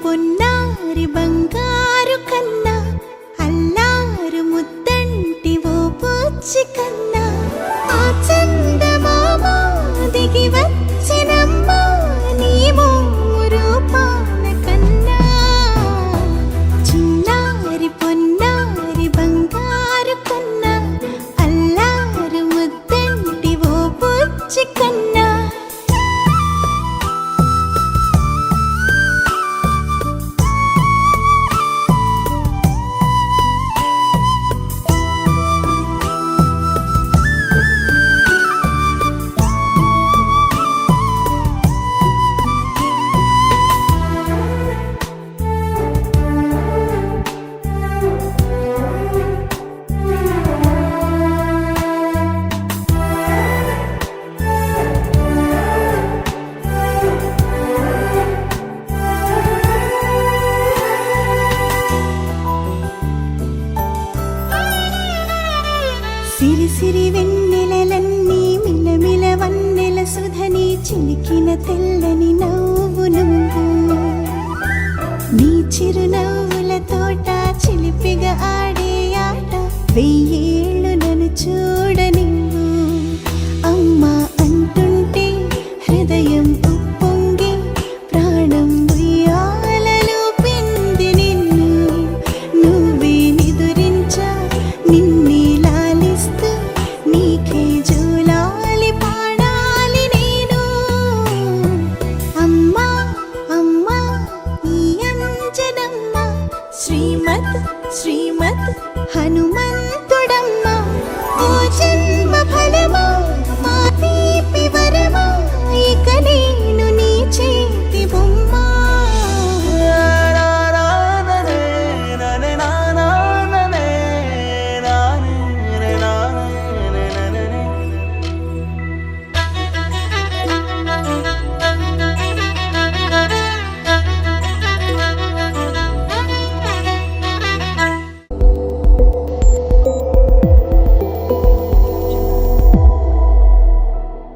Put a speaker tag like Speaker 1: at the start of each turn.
Speaker 1: పొన్నారి బంగారు కన్నా అల్లారు ముద్దంటి ఓ పూచి కన్నా ఆ చందమామ దిగి వచ్చినమ్మా నీ రూపాల కన్నా చిన్నారి పొన్నారి బంగారు కన్నా అల్లారు ముద్దంటి ఓ పూచి కన్నా సిరి సిరి వెన్నెలలన్నీ మిలమిల వన్నెల సుధని చిలికిన తెల్లని నవ్వు నువ్వు నీ చిరునవ్వుల తోట చిలిపిగా ఆడే ఆట వెయ్యేళ్ళు నన్ను చూడ